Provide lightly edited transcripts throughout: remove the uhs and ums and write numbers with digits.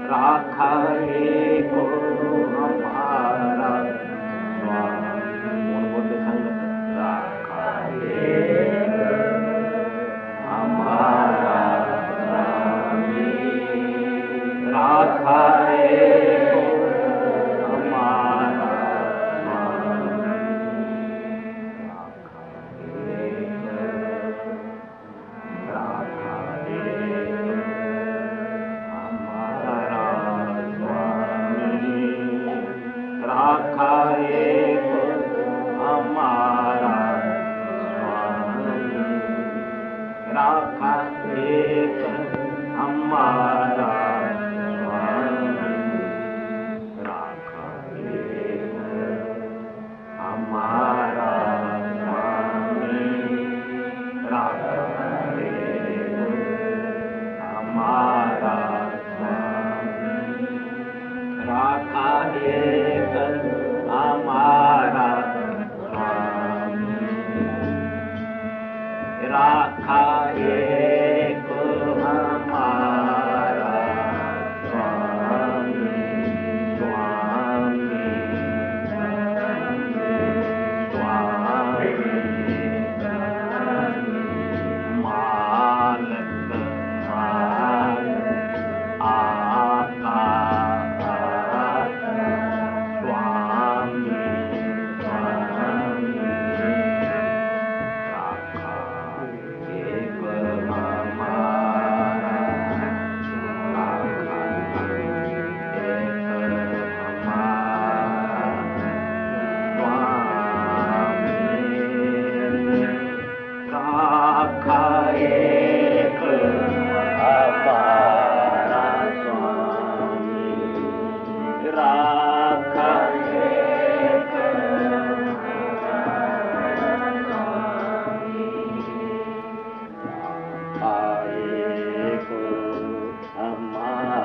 राखा एक हमारा स्वामी। कौन बोलते संगत? राखा एक हमारा स्वामी, राखा एक हमारा स्वामी, राखा एक हमारा स्वामी, राखा एक हमारा स्वामी, राखा एक हमारा स्वामी, राखा एक हमारा स्वामी, राखा एक हमारा स्वामी, राखा एक हमारा स्वामी, राखा एक हमारा स्वामी, स्वामी, स्वामी, मालक मालक आका स्वामी, स्वामी, राखा एक हमारा, राखा एक हमारा स्वामी, राखा एक हमारा स्वामी, राखा एक हमारा स्वामी,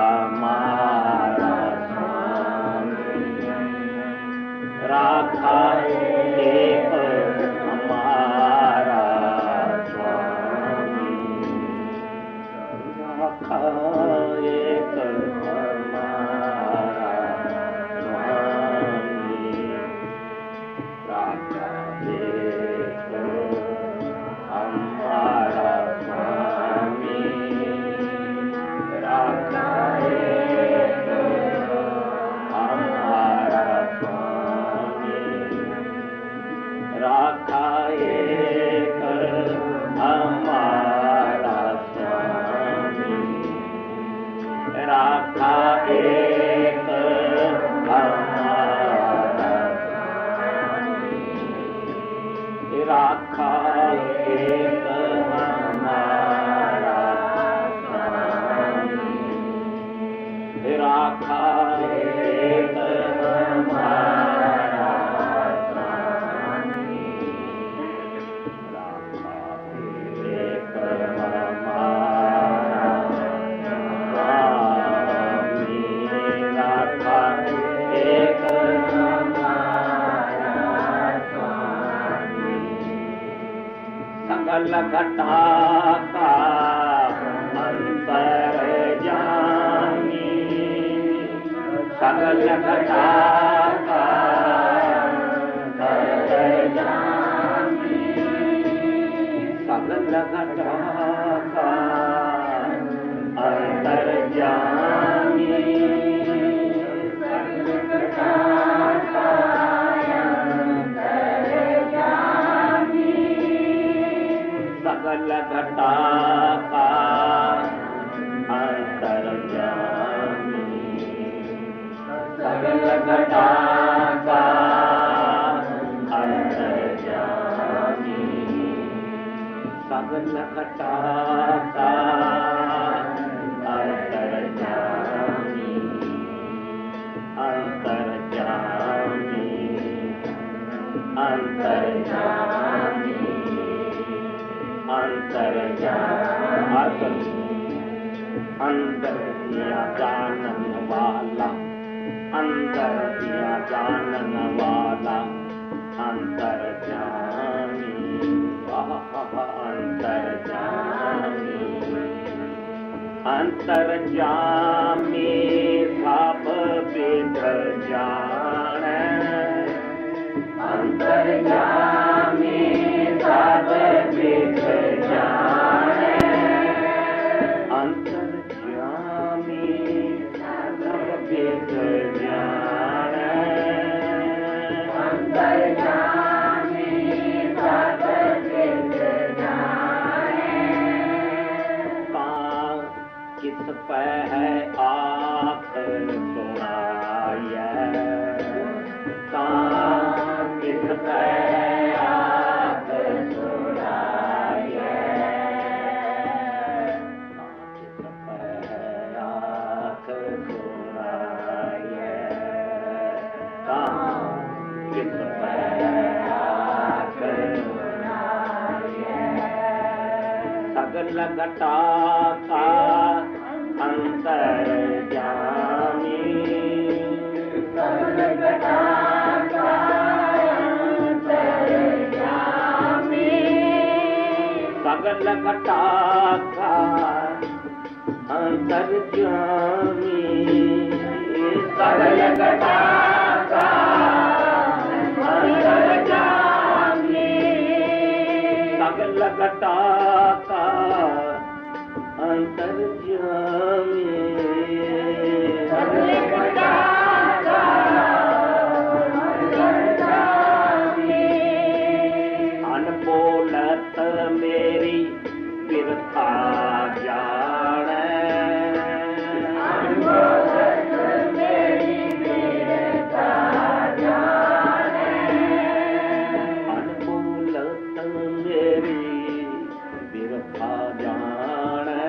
हमारा स्वामी, राखा एक हमारा स्वामी, राखा एक हमारा स्वामी, राखा एक हमारा स्वामी, राखा एक हमारा स्वामी, राखा एक हमारा स्वामी, राखा एक हमारा स्वामी, राखा एक हमारा स्वामी, राखा एक हमारा स्वामी, राखा एक हमारा स्वामी, राखा एक हमारा स्वामी, सकल घटा का अंतर्यामी, सकल घटा का अंतर्यामी, सकल घटा का अंतर्यामी, सकल घटा का अंतर्यामी, सकल घटा का अंतर्यामी, सकल घटा का अंतर्यामी, सकल घटा का अंतर्यामी, अंतर्यामी, अंतर्यामी, अंतर्यामी, अंदर दिया जानन वाला, अंदर दिया जानन वाला, अंतर्यामी, अंतर्यामी सब विद जाने अंतर्यामी सब विद जाने अंतर्यामी सब विद जाने अंतर्यामी सब विद जाने किस पे है आख सुनाए किस पे है आख सुनाए किस पे है आख सुनाए किस पे है आख सुनाए सगल घटा का अंतर्यामी सगल घटा का अंतर्यामी सगल घटा का अंतर्यामी सगल घटा का अंतर्यामी सगल घटा का अंतर्यामी सगल घटा का अंतर्यामी अनबोलत मेरी बिरथा जाने अनबोलत मेरी बिरथा जाने अनबोलत मेरी बिरथा जाने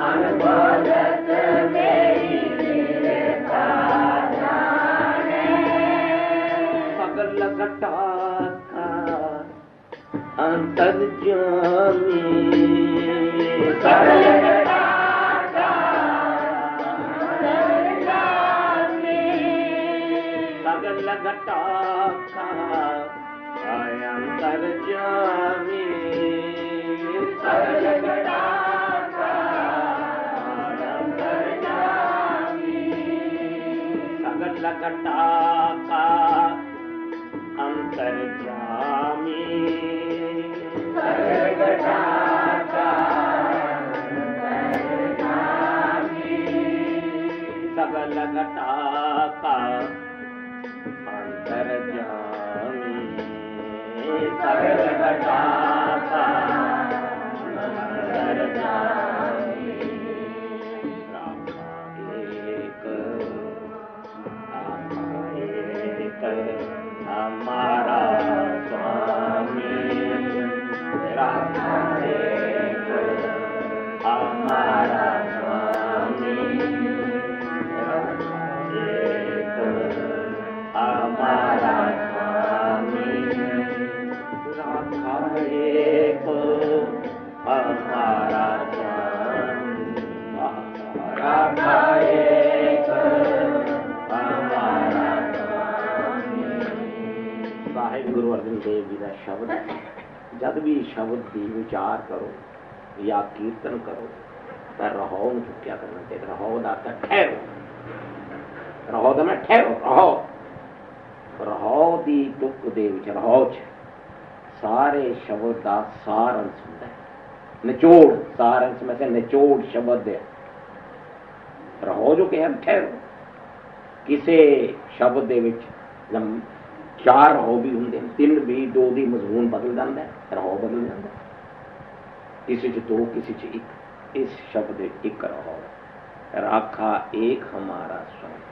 अनबोलत मेरी बिरथा जाने सगल घटा का अंतर्यामी सगल घटा का अंतर्यामी सगल घटा का अंतर्यामी सगल घटा का अंतर्यामी सगल घटा का अंतर्यामी सगल घटा का अंतर्यामी सगल घटा का अंतर्यामी सगल घटा का अंतर्यामी एक हमारा स्वामी राधा एक हमारा स्वामी राधा एक हमारा स्वामी राधा एक हमारा स्वामी राधा एक हमारा ਸਾਹਿਬ ਗੁਰੂ ਅਰਜਨ ਦੇਵ ਜੀ ਦਾ ਸ਼ਬਦ ਜਦ ਵੀ ਸ਼ਬਦ ਦੀ ਵਿਚਾਰ ਕਰੋ ਜਾਂ ਕੀਰਤਨ ਕਰੋ ਤਾਂ ਰਹੋ ਨੂੰ ਚੁੱਕਿਆ ਕਰਨਾ ਚਾਹੀਦਾ। ਰਹੋ ਦਾ ਤਾਂ ਠਹਿਰੋ, ਰਹੋ ਦਾ ਮੈਂ ਠਹਿਰੋ, ਰਹੋ ਦੀ ਤੁਕ ਦੇ ਵਿੱਚ ਰਹੋ ਚ ਸਾਰੇ ਸ਼ਬਦ ਦਾ ਸਾਰ ਅੰਸ਼ ਹੁੰਦਾ ਹੈ। ਨਿਚੋੜ ਸਾਰ ਅੰਸ਼ ਮੈਂ ਕਿਹਾ ਨਿਚੋੜ ਸ਼ਬਦ ਹੈ। ਰਹੋ ਜੋ ਕਿ ਠਹਿਰੋ। ਕਿਸੇ ਸ਼ਬਦ ਦੇ ਵਿੱਚ ਚਾਰ ਰਹੋ ਵੀ ਹੁੰਦੇ ਨੇ, ਤਿੰਨ ਵੀ, ਦੋ ਦੀ ਮਜ਼ਮੂਨ ਬਦਲ ਜਾਂਦਾ ਹੈ, ਰਹੋ ਬਦਲ ਜਾਂਦਾ, ਕਿਸੇ 'ਚ ਦੋ ਕਿਸੇ 'ਚ ਇੱਕ। ਇਸ ਸ਼ਬਦ ਇੱਕ ਰਹੋ। ਰਾਖਾ ਏਕ ਹਮਾਰਾ स्वामी,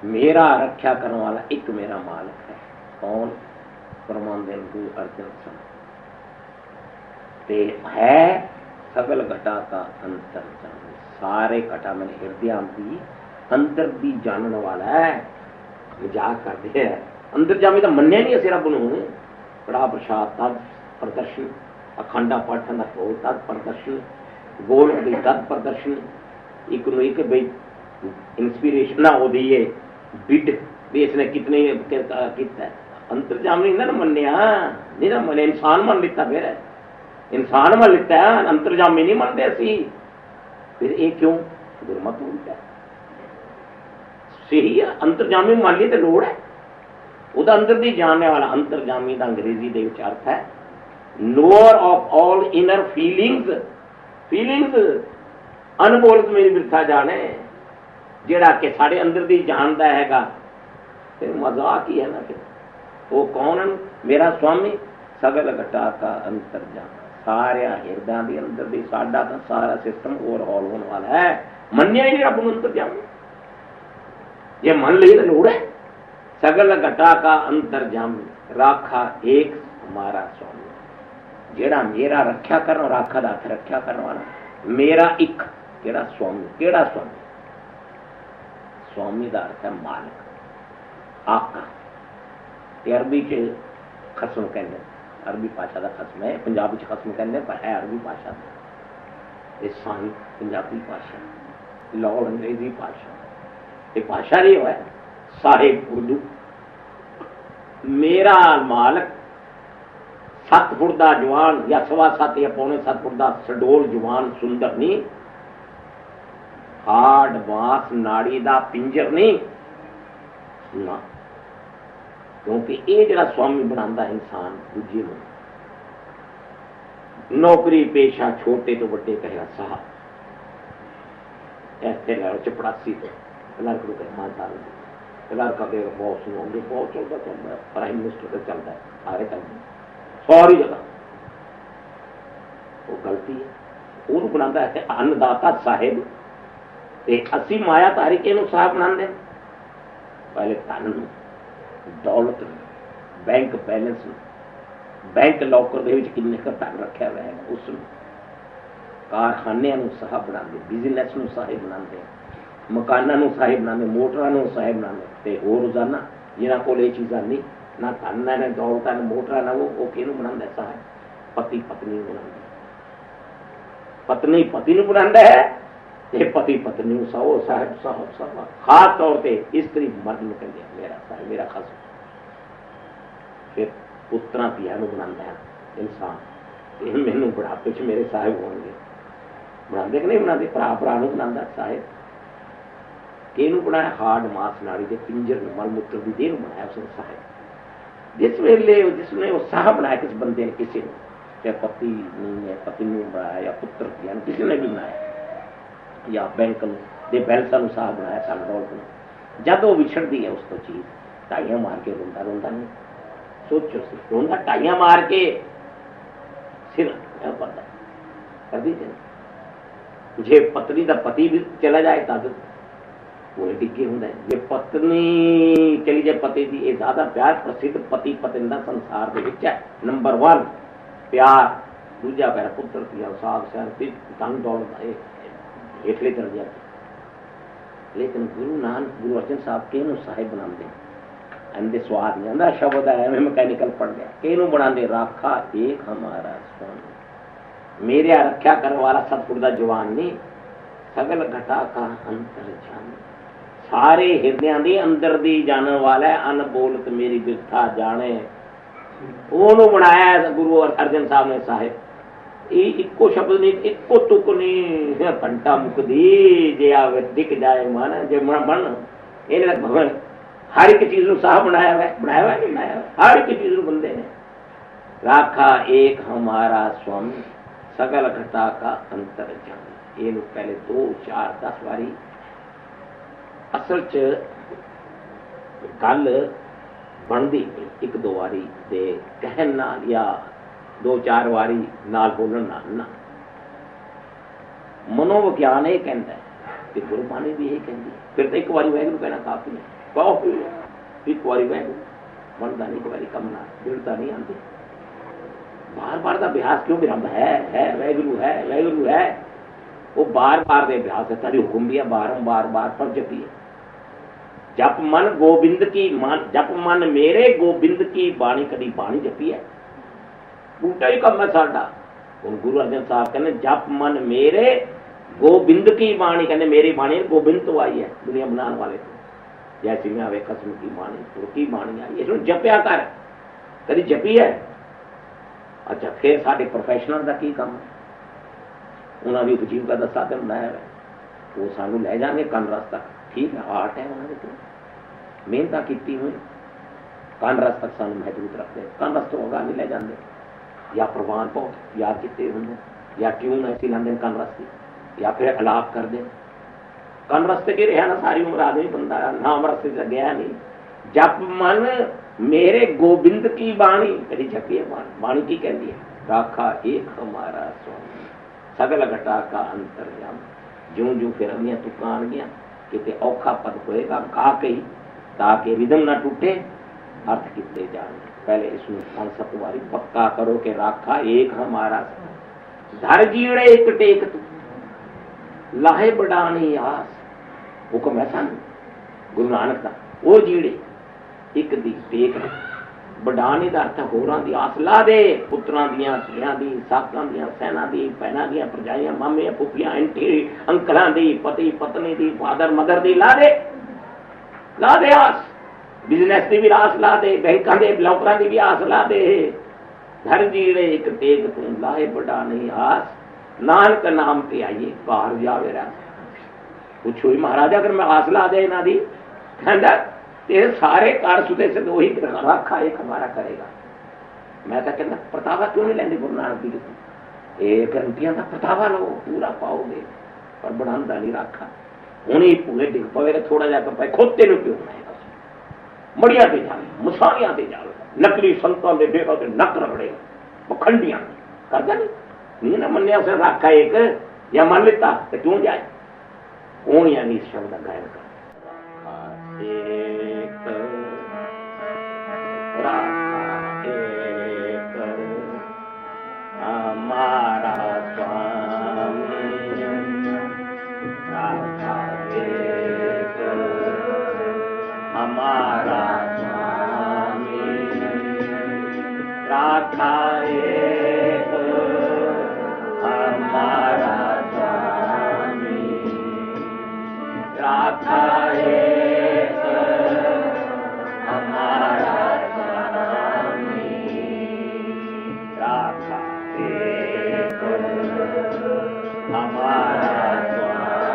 मेरा रक्षा करने वाला एक मेरा मालिक है। कौन? परमानंद गुरु अर्जन सन ते है सगल घटा का अंतर जान। सारे घटा मैंने हृदय दी अंतर दी जानने वाला है। मजाक करते हैं अंदर जामे तो मन्या नहीं असी रब नूं। बड़ा प्रसाद तद प्रदर्शन, अखंडा पाठन का हो तद प्रदर्शन, गोल की तद प्रदर्शन, एक नूं एक बई इंस्पिरेशन ना हो दी है बिड भी इसने कितने किया। अंतर्जाम नहीं ना मन्या, नहीं ना मन्या, इंसान मन लिता फिर इंसान में लिखता है, अंतर्जामी नहीं मानते असी। फिर ये क्यों? गुरमत उल्टा सही है, अंतर्जामी मान ली तो लोड़ है। ਉਹਦਾ अंदर ਦੀ जानने वाला अंतर्जामी का अंग्रेजी ਦੇ ਵਿੱਚ अर्थ है knower of all inner feelings. Feelings अनबोलत मेरी बिरथा जाने, ਜਿਹੜਾ कि साढ़े अंदर ਦੀ जानता हैगा। फिर मजाक ही है ना। फिर वो कौन है? मेरा स्वामी सगल घटा का अंतर्जाम, सारे हिरदा के अंदर दी साडा तो सारा सिस्टम ओवरहॉल होने वाला है। मन्या ही नहीं रब नूं अंतर्जामी, जे मन ली तो लोड़ है। सगल घटा का अंतर्जामी राखा एक हमारा स्वामी, जेड़ा मेरा रख्या करना, राखा दा अर्थ रख्या करने वाला, मेरा एक केड़ा स्वामी। केड़ा स्वामी? स्वामी दा अर्थ है मालिक, आका। अरबी च खसम कहते, अरबी भाषा का खसम है, पंजाबी च खसम कहते पर है अरबी भाषा का। साई पंजाबी भाषा, लाहौर अंग्रेजी भाषा, ये भाषा नहीं है। साहिब उर्दू। मेरा मालक 7 फुट का जवान या 7.25 या पौने 7 फुट का सडोल जवान सुंदर नहीं, हार्ड बांस नाड़ी का पिंजर नहीं ना। क्योंकि ये जरा स्वामी बनाता इंसान दूजे को, नौकरी पेशा छोटे तो बड़े कहेगा साहब, ऐसे लो चपड़ासी तो क्लर्क को कहे माता, क्लर्क का कहेगा बॉस होंगे, बहुत चलता चलता है, प्राइम मिनिस्टर का चलता है, सारे चलते हैं सारी जगह। वो गलती है। वो बनाता है अन्नदाता साहिब, असी माया तारी के साहब बनाते। पहले धन दौलत, बैंक बैलेंस, बैंक लॉकर किन्ने का धन रखा हुआ है, उस कारखाने साहब बनाते, बिजनेस साहिब बनाते, मकानों साहिब बनाते, मोटरों साहिब बनाते। हो रोजाना जिन्होंने को चीज़ा नहीं, ना धन है, ना दौलत है, ना मोटर, ना वो कि बनाता साहिब? पति पत्नी बनाते, पत्नी पति बनाता है, पति पत्नी साहब साहब साहब। खास तौर पर स्त्री मर्द में कह दिया मेरा साहब, मेरा खास। फिर पुत्रा पिया बनाता है इंसान, मैनू बुढ़ापे च मेरे साहिब होंगे। बनाते कि नहीं बनाते? भरा भरा बनाता साहिब। कि बनाया? हार्ड मास नाड़ी के पिंजर मल मूत्र की देह बनाया उसने साहिब। जिस वेले जिसने वो साहब बनाया किस बंदे ने, किसी ने, चाहे पति नहीं है, पत्नी ने बनाया या पुत्र पिया किसी ने भी बनाया, या बैंक के बैलेंसा साहब बनाया सन दौलत ने। जब वो विछड़ती है उसको चीज, टाइयां मार के रोंदा रोंदा नहीं, सोचो सिर्फ रोंदा टाइयां मार के सिर पता कर दीजिए। जे पत्नी का पति भी चला जाए तब वो डिगे होंगे। जे पत्नी चली जाए पति की, ये ज्यादा प्यार प्रसिद्ध पति पत्नी का संसार के है। नंबर 1 प्यार, दूजा प्यार पुत्र पिया साग सैर धन दौलत हेठले चल जाते। लेकिन गुरु नानक गुरु अर्जन साहब किनू साहिब बनाते, अंदे स्वाद नहीं आंदा, शब्द है मैं मैकेनिकल पढ़ गया। किनू बनाते? राखा एक हमारा स्वामी, मेरे रख्या करने वाला 7 फुट का जवान नहीं, सगल घटा का अंतर्जामी, सारे हिरदियां दी अंदर दी जाने वाला है, अनबोलत मेरी बिरथा जाने। ओनू बनाया गुरु अर्जन साहब ने साहिब। इको शब्द नहीं, इको तुक नहीं, घंटा मुकदी जे आवे दिख जाए मन, जे बन ये भगवान हर एक चीज साहब बनाया हुआ है, बनाया हुआ है, बनाया हुआ हर एक चीज बंदे ने। राखा एक हमारा स्वामी, सगल घटा का अंतर्जामी। ये लोग पहले 2 4 10 बारी असल च गल बनती, 1 2 बारी दे कहन नाल या 2 4 बारी नाल बोलन ना। मनोविज्ञान ये कहता है कि गुरबाणी भी यही कहती है। फिर तो 1 बारी वैगुरू कहना काफी है, बहुत 1 बारी वैगुरू बनता नहीं, 1 बारी कम ना बिगड़ता नहीं आती। बार बार का अभ्यास क्यों? रब है वैगुरू है, वैगुरू है, वो बार बार के अभ्यास है। तारी हुक्म भी है बार पर जपी है। जप मन गोबिंद की मान, जप मन मेरे गोबिंद की बाणी, कभी बाणी जपी है? बूटा ही कम है साडा। गुरु अर्जन साहब कहने जप मन मेरे गोबिंद की बाणी, कहने मेरी बाणी गोबिंद तो आई है दुनिया बनाने वाले को। जैसी में आवे कसम की बाणी, गुरु की बाणी आई, इसमें जपया कर। कभी जपी है? अच्छा फिर साढ़े प्रोफैशनल का की काम है, उन्होंने उपजीविका का साधन बनाया है, वो सानू लै जाएंगे कन रस तक। ठीक है, आर्ट है उन्होंने तो मेहनत की हुई, कन रस तक सानू महजूद रखते, कन रस तो अगा नहीं लै जाते, या प्रवान बहुत याद किते होंगे, या ट्यून ऐसी लाते कन रस की, या फिर अलाप कर दें। कन रस्ते की रहा ना सारी उम्र आदमी बंदा नाम रस्ते से गया नहीं। जप मन मेरे गोविंद की बाणी, मेरी जपी है बाणी की कहती है, राखा एक हमारा स्वामी सगल घटा का अंतर्याम। ज्यों ज्यों फिर अगियां तुकां आ गया किते औखा पद होएगा कहा कही, ताकि रिदम ना टूटे अर्थ किते जाने। पहले इसमें कॉन्सेप्ट वाली पक्का करो कि राखा एक हमारा धर जीड़े एक टेक तू लाहे बढ़ानी आस। हुक्म है सन गुरु नानक का, वो जीड़े एक दी टेक बढ़ाने का अर्थ होरां दी आस ला दे, पुत्रां दियां धियां दी साकां दियां सैना दी भैनां दियां भरजाइयां मामे फुफियां आंटी अंकलां दी पति पत्नी दी फादर मदर दी ला दे आस। बिजनेस की भी आस ला दे, बैंकों के ब्लॉकरां की भी आस ला दे। घर जीड़े एक टेक तू लाए बड़ा नहीं आस, नानक नाम ते आइए बाहर जावे रहा। पूछो ही महाराजा अगर मैं आस ला दे इन्हां दी, कहंदा तेरे सारे कार सुधे से वही रखा एक हमारा करेगा। मैं तो कहना प्रतावा क्यों नहीं लेंगे गुरु नानक जी, एक घंटियां का प्रतावा लो पूरा पाओगे, पर बढ़ाता नहीं रखा हूं ही पूरे डिग पवे थोड़ा जा पाए खोते न क्यों मड़िया ते जावे मुसारिया ते जावे, नकली संतों के बेटा के नक रगड़े पखंडियां करता नहीं ना मन्या उसे रखा एक या मन लेता तो क्यों जाए। कौन यानी इस शब्द का गायन कर एक हमारा स्वामी राखा एक हमारा स्वामी राखा एक हमारा स्वामी राखा एक हमारा स्वामी राखा एक हमारा स्वामी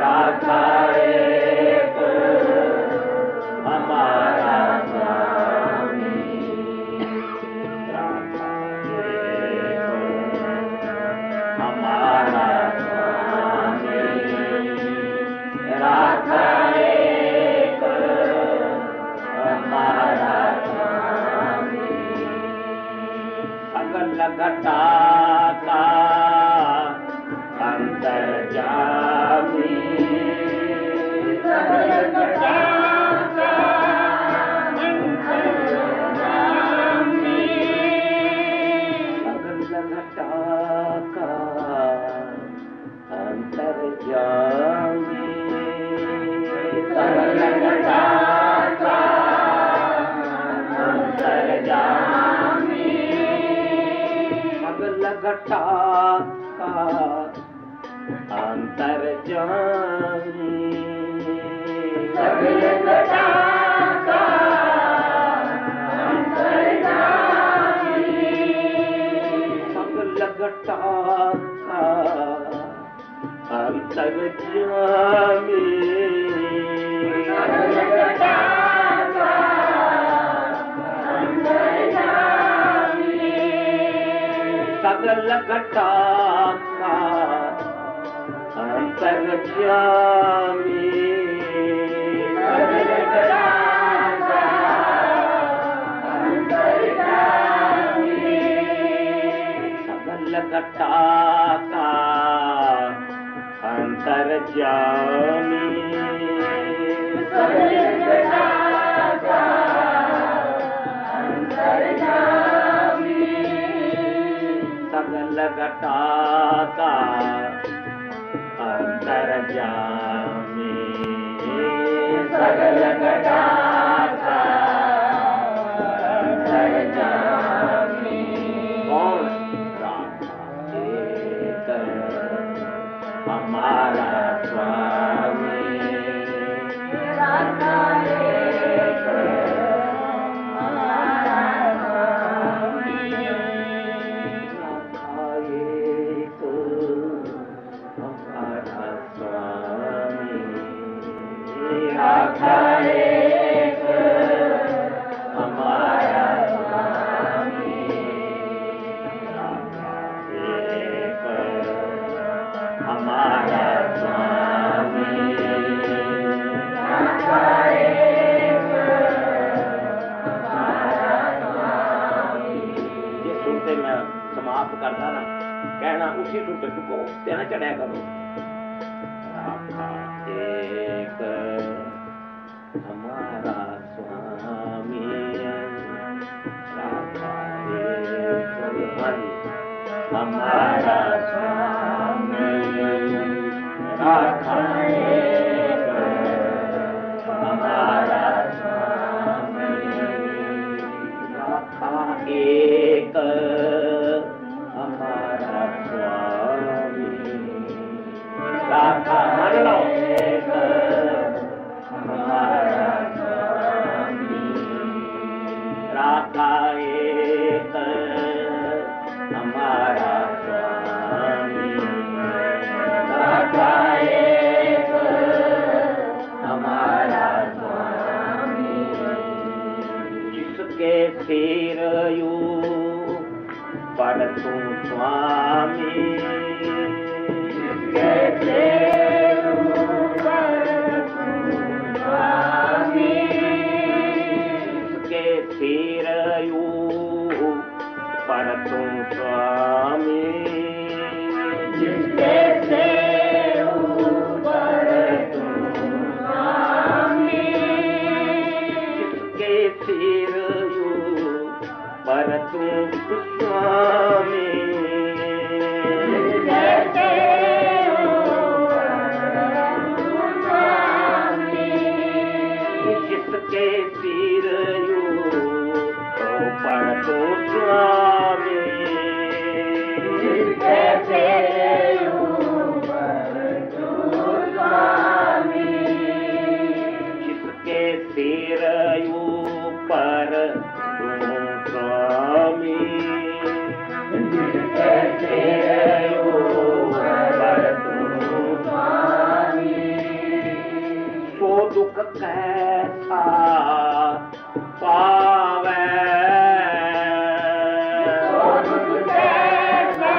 राखा एक हमारा स्वामी राखा एक हमारा स्वामी राखा एक हमारा स्वामी सकल घटा का अंतर्यामी सकल घटा का अंतर्यामी सकल घटा का अंतर्यामी सकल घटा का अंतर्यामी सकल घटा का अंतर्यामी सकल घटा का अंतर्यामी सकल घटा का अंतर्यामी सकल घटा का अंतर्यामी सकल घटा का अंतर्यामी सकल घटा का अंतर्यामी सकल घटा का अंतर्यामी सकल घटा का अंतर्यामी सकल घटा का अंतर्यामी सकल घटा का अंतर्यामी कौन राखा एक हमारा स्वामी राखा एक हमारा तेना उसी टूट चुको तेना चढ़ाया करो। राखा एक हमारा स्वामी, राखा एक हमारा स्वामी, राखा एक हमारा स्वामी, राखा एक हमारा स्वामी, राखा मान लो एक हमारा स्वामी, राखा एक हमारा स्वामी, राखा एक हमारा स्वामी, जिसके सिर यू पर तू स्वामी, जिसके सिर पर तू स्वामी, जिसके सिर यू पर तू स्वामी, जिसके सिर पर तू स्वामी, जिसके सिर यू पर तू स्वामी, जिसके सिर यू पर तू स्वामी, जिसके सिर यू पर तू स्वामी, जिसके सिर यू पर तू स्वामी, जिसके सिर यू पर तू स्वामी, सो दुख कैसा पावे, सो दुख कैसा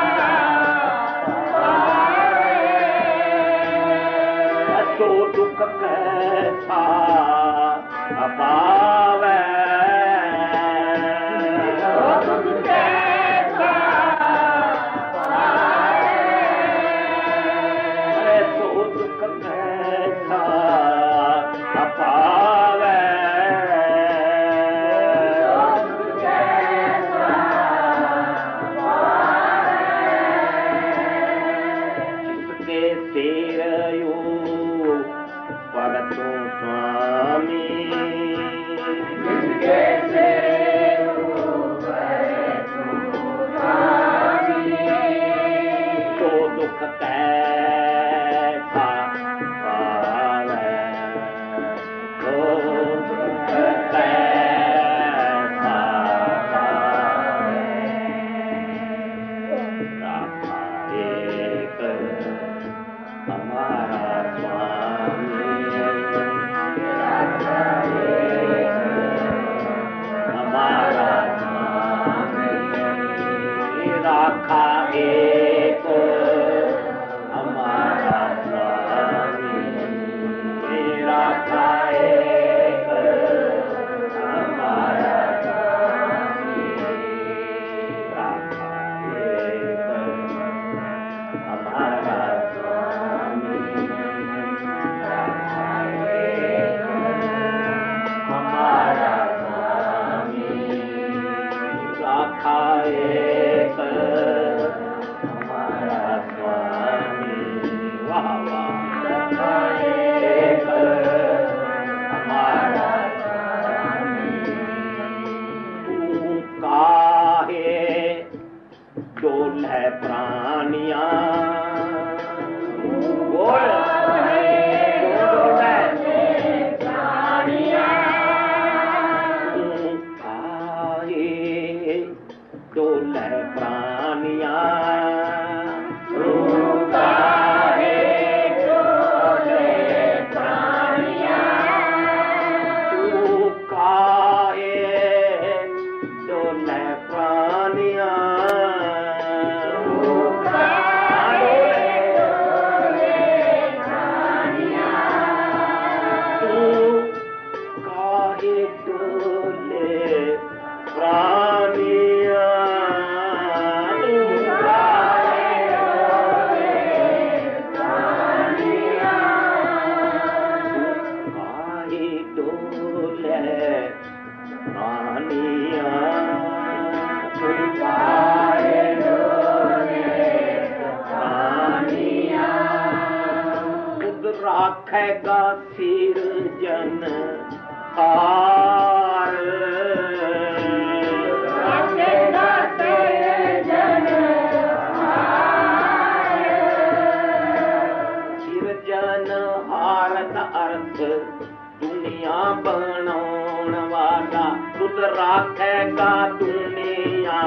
पावे, सो दुख कैसा पावे, सो दुख कैसा पावे, सो दुख कैसा पावे, जिसके सिर यू पर तू स्वामी, जिसके सिर यू पर तू स्वामी, सो दुख कैसा पावे, सो दुख कैसा पावे, राखा एक हमारा स्वामी, राखा एक हमारा स्वामी, राखा एक हमारा स्वामी, राखा एक हमारा स्वामी, राखा एक हमारा स्वामी, राखा एक हमारा स्वामी, राखा एक हमारा स्वामी, वाह वाह, राखा एक हमारा स्वामी, तू काहे डोले प्राणिया, बोल डोले प्राणिया, तू काहे डोले प्राणिया, तू काहे डोले प्राणिया, तू काहे डोले प्राणिया, तू काहे डोले प्राणिया, तू काहे डोले प्राणिया, तू काहे राखेगा सिरजन हार, राखेगा सिरजन हार। सिरजन हार का अर्थ दुनिया बनाउण वाला, तुद राखेगा दुनिया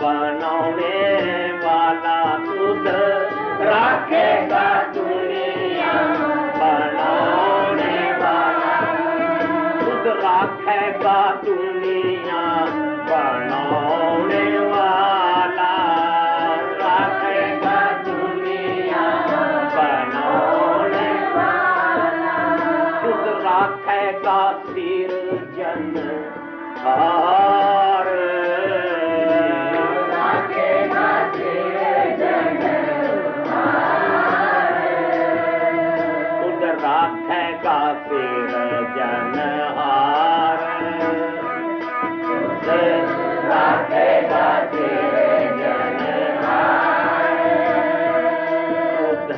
बनाने वाला, तुद राखेगा दुनिया बनाने वाला, तुद राखेगा दुनिया बनाने वाला, राखेगा दुनिया बनाने वाला, तुद राखेगा सिरजन हार, राखेगा सिरजन हार, तुद राखेगा सिरजन हार, तुद राखेगा सिरजन हार, तुद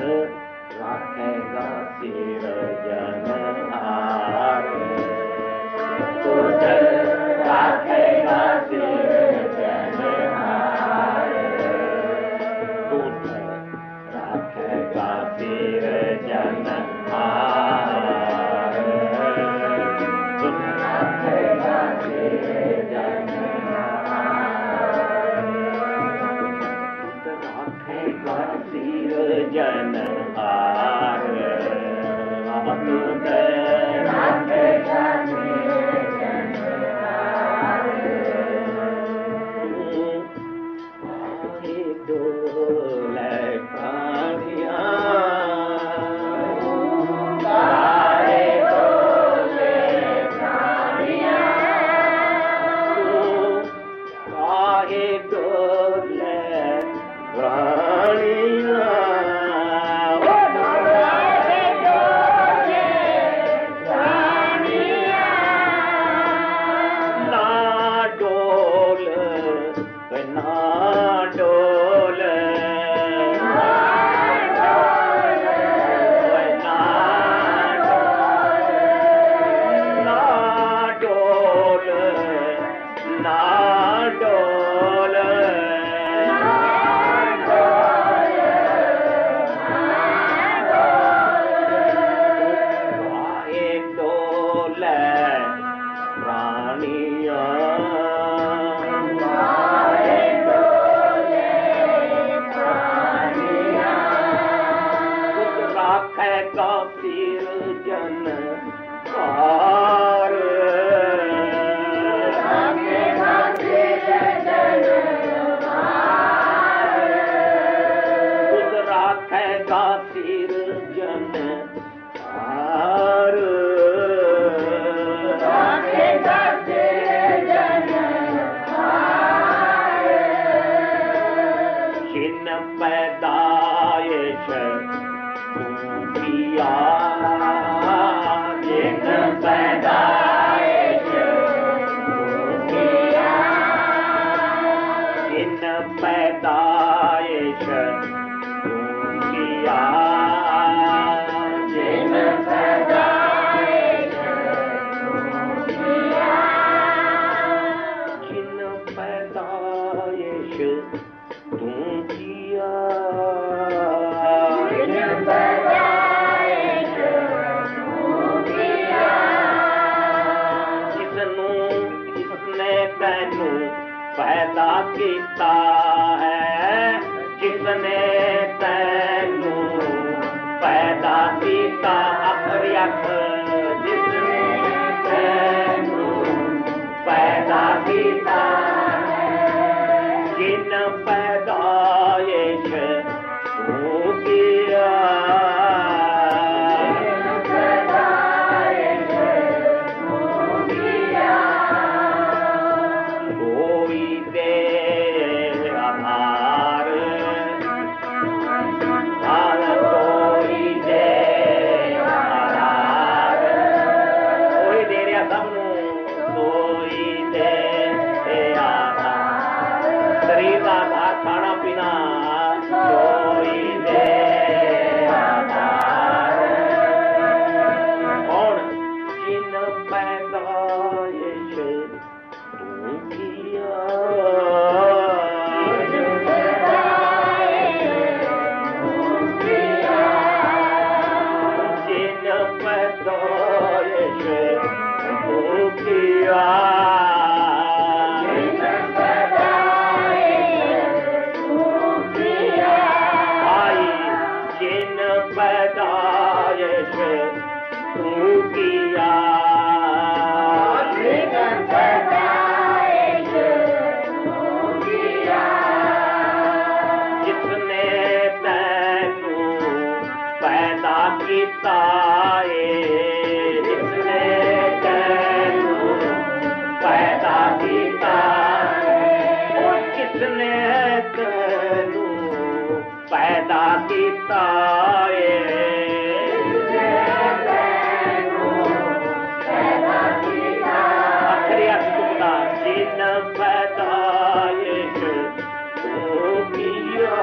राखेगा सिरजन हार, तुद राखेगा सिरजन हार, तुद राखेगा सिरजन हार, तुद राखेगा सिरजन हार, तुद राखेगा सिरजन हार, तुद राखेगा सिरजन हार। आए डोले कालिया, आए डोले कालिया, आए डोले रानिया, राखेगा सिरजन हार, राखेगा सिरजन हार, तुद राखेगा सिरजन हार, राखेगा सिरजन हार। जिन पैदाइश किया, जिन पैदाइश किया, जिन पैदाइश किया, जिन पैदाइश किया, जिन पैदाइश तू किया, जिन पैदाइश तू किया, जिसने तैनू पैदा किया है, जिसने तैनू पैदा किया, आखरी अख, जिसने तैनू पैदा किया है, जिन पैदाइश तू किया, जिन पैदाइश तू किया, कोई दे आधार, कोई दे आधार, कोई दे रहा सबनू, कोई दे पताए अखरिया सुखदा जिन पताए तू किया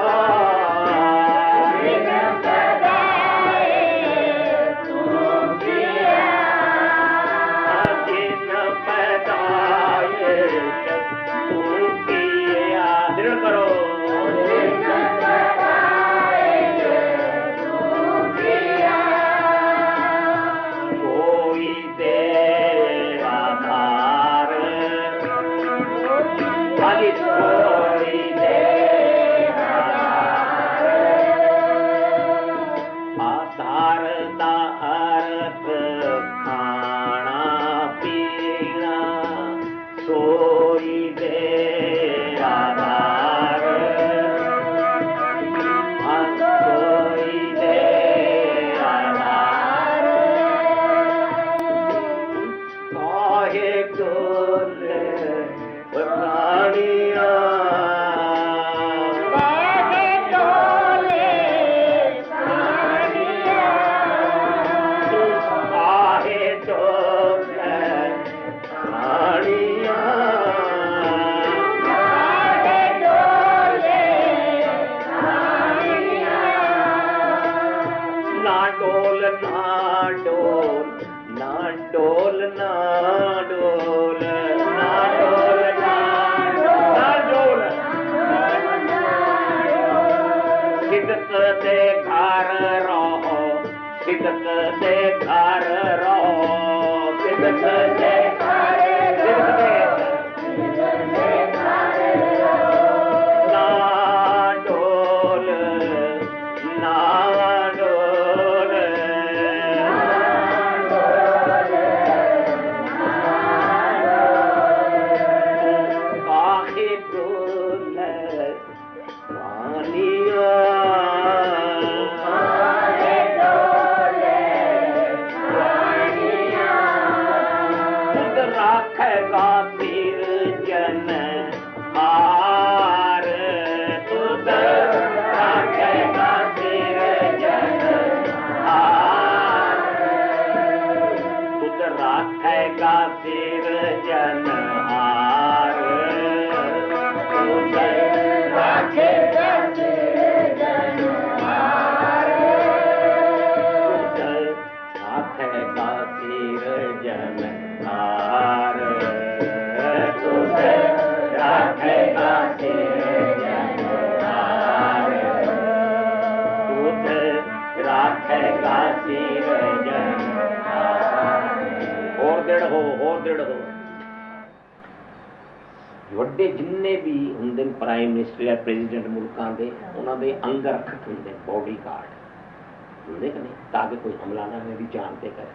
ਵੱਡੇ ਜਿੰਨੇ ਵੀ ਹੁੰਦੇ ਪ੍ਰਾਈਮ ਮਿਨਿਸਟਰ ਜਾਂ ਪ੍ਰੈਜ਼ੀਡੈਂਟ ਮੁਲਕਾਂ ਦੇ ਉਹਨਾਂ ਦੇ ਅੰਗ ਰਖਤ ਹੁੰਦੇ ਬੋਡੀ ਗਾਰਡ ਹੁੰਦੇ ਕਿ ਨਹੀਂ ਤਾਂ ਕਿ ਕੋਈ ਹਮਲਾ ਨਾ ਮੇਰੀ ਜਾਨ ਤੇ ਕਰੇ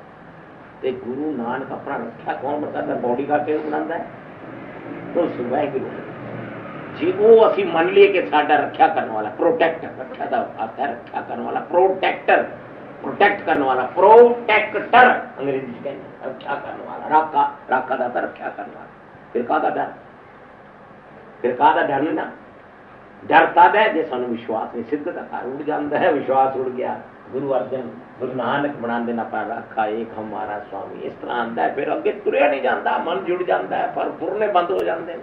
ਤੇ ਗੁਰੂ ਨਾਨਕ ਆਪਣਾ ਰੱਖਿਆ ਕੌਣ ਬਣਾਉਂਦਾ ਬੋਡੀ ਗਾਰਡ ਕਿਉਂ ਬਣਾਉਂਦਾ ਹੈ तो वाहिगुरु जी वो असी मन लिए कि साडा रक्षा करने वाला प्रोटेक्टर रक्षा का आता है रक्षा करने वाला प्रोटेक्टर प्रोटेक्ट करने वाला प्रोटेक्टर अंग्रेजी में कहते रक्षा करने वाला राका राका दाता रक्षा करने वाला फिर कादा डर फिर कादा डर नहीं ना डरता है जे सानू विश्वास नहीं सिद्ध का घर उड़ जाता है विश्वास उड़ गया गुरु अर्जन गुरु नानक बना देना पर रखा एक हमारा स्वामी इस तरह आता है फिर अगे तुरया नहीं जाता मन जुड़ जाता है पर फुरने बंद हो जाते हैं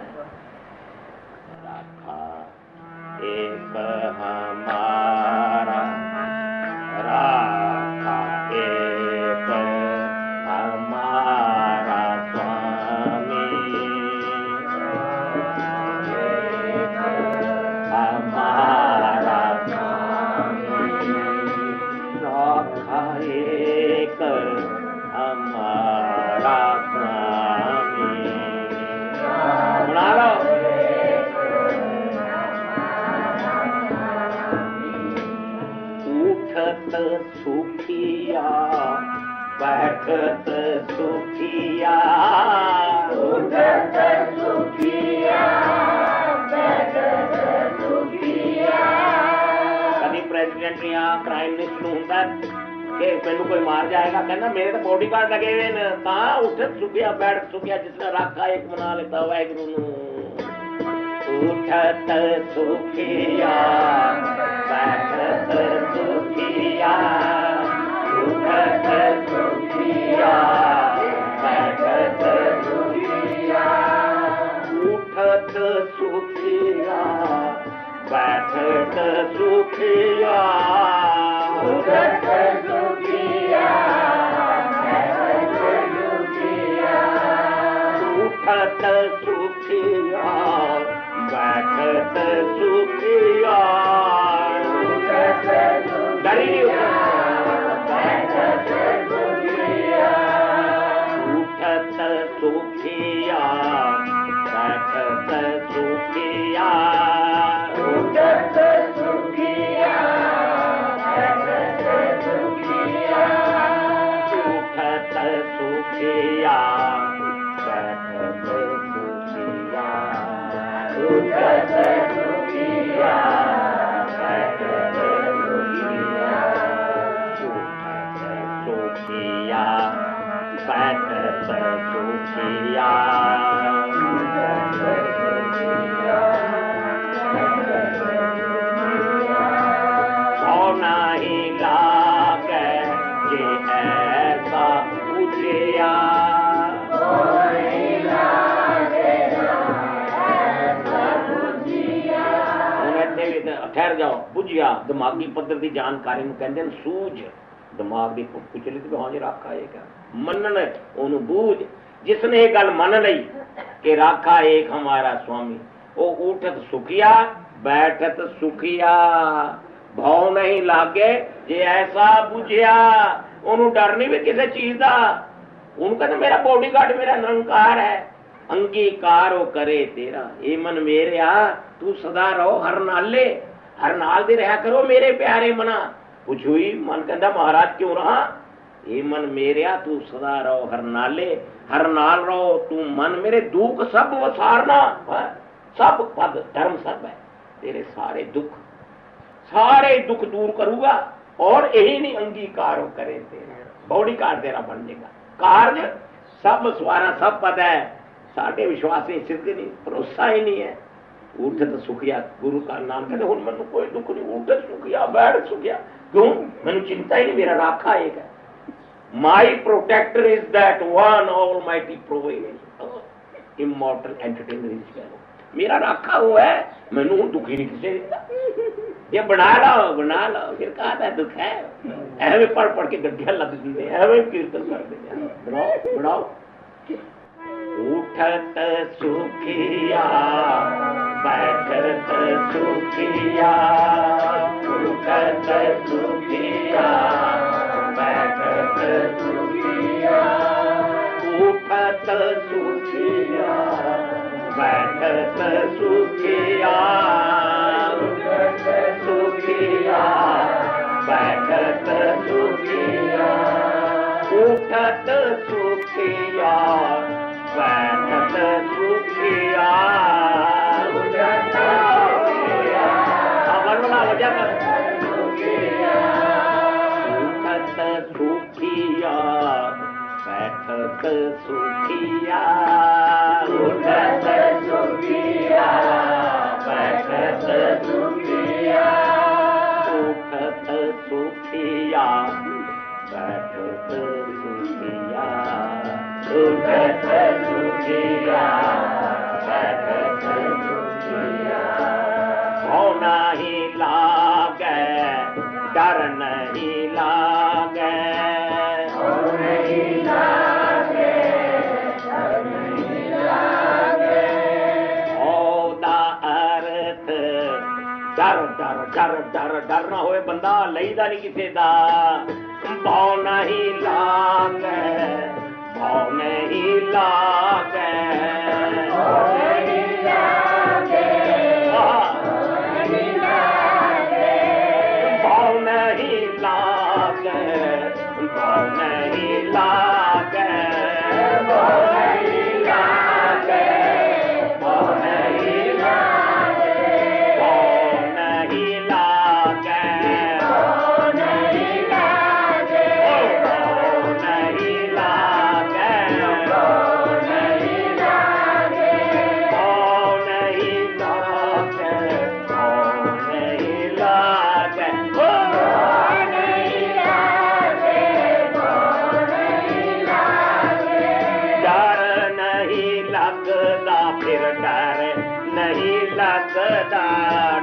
रखा एक हमारा रखा एक हमारा स्वामी हमारा एक हमारा स्वामी बना लो उठत सुखिया बैठत सुखिया उठत सुखिया बैठत सुखिया कभी प्रेसिडेंट या प्राइम मिनिस्टर होता कि मैनू कोई मार जाएगा कहना मेरे तो बॉडी गार्ड लगे हुए ने उठ सुखिया बैठ सुखिया जिसने रखा एक मना लेता वाहिगुरु उठत सुखिया बैठत सुखिया, उठत सुखिया बैठत सुखिया, उठत सुखिया बैठत सुखिया, उठत सुखिया बैठत सुखिया, उठत सुखिया बैठत सुखिया, उठत सुखिया बैठत सुखिया, उठत सुखिया बैठत सुखिया, उठत सुखिया बैठत सुखिया, उठत सुखिया बैठत सुखिया, उठत सुखिया बैठत सुखिया, उठत सुखिया बैठत सुखिया, सोना ही लागे ये ऐसा पूछिया, ठहर जाओ बुझिया। दिमागी पद्धर की जानकारी में कहते हैं सूझ, दिमाग की कुचली तो हाँ जी राखा एक मनन ओनू बूझ। जिसने ये गल मन ली कि राखा एक हमारा स्वामी, वो उठत सुखिया बैठत सुखिया, भाव नहीं लागे जे ऐसा बुझिया। ओनू डर नहीं भी किसी चीज का, उनका तो मेरा बॉडीगार्ड मेरा निरंकार है, अंगीकार वो करे तेरा। ए मन मेरे तू सदा रहो हर नाले, हर नाल दे रहा करो मेरे प्यारे मना। कुछ हुई मन कहता महाराज क्यों रहा, ये मन मेरे तू सदा रहो हर नाले, हर नाल रहो तू मन मेरे, दुख सब वसारना, सब पद धर्म सब है तेरे, सारे दुख दूर करूंगा। और यही नहीं अंगीकार करे तेरा, बॉडी कार्ड तेरा बन जाएगा। कार्य सब स्वारा सब पद है, साढ़े विश्वास नहीं, सिद्ध नहीं, भरोसा ही नहीं है। उठत सुखिया गुरु का नाम कहते हुन मन कोई दुख नहीं, उठत सुखिया बैठ सुखिया। क्यों मैंने चिंता ही नहीं, मेरा राखा एक है। My protector is that one almighty provider immortal entertainer, मेरा राखा हुआ है, मैनू दुखी नहीं किसी। ये बना लो फिर कहा दुख है, एवं पढ़ पढ़ के गड्डियां लगती है, एवं कीर्तन कर देते, बनाओ। उठत सुखिया बैठत सुखिया, उठत सुखिया बैठत सुखिया, उठत सुखिया बैठत सुखिया, उठत सुखिया बैठत सुखिया, उठत सुखिया बैठत सुखिया, उठत सुखिया वरना वजह सुखिया, उठत सुखिया बैठत सुखिया, उठत सुखिया बैठत सुखिया, उठत सुखिया बैठत सुखिया, उठत सुखिया बैठत सुखिया। भाव नहीं लागे डर नहीं लागे, भाव नहीं लागे डर नहीं लागे, ओदा अर्थ डर डर डर डर डर ना होए बंदा लईदा नहीं किसी दा। भाव नहीं लागे, भाव नहीं लागे, भाव नहीं लागे, भाव नहीं लागे, भाव नहीं लागे, भाव नहीं लागे, भाव नहीं लागे, भाव नहीं लागे, भाव नहीं लागे, भाव नहीं लागे, भाव नहीं लागे, भाव नहीं लागे, सकता, फिर डर नहीं लगता,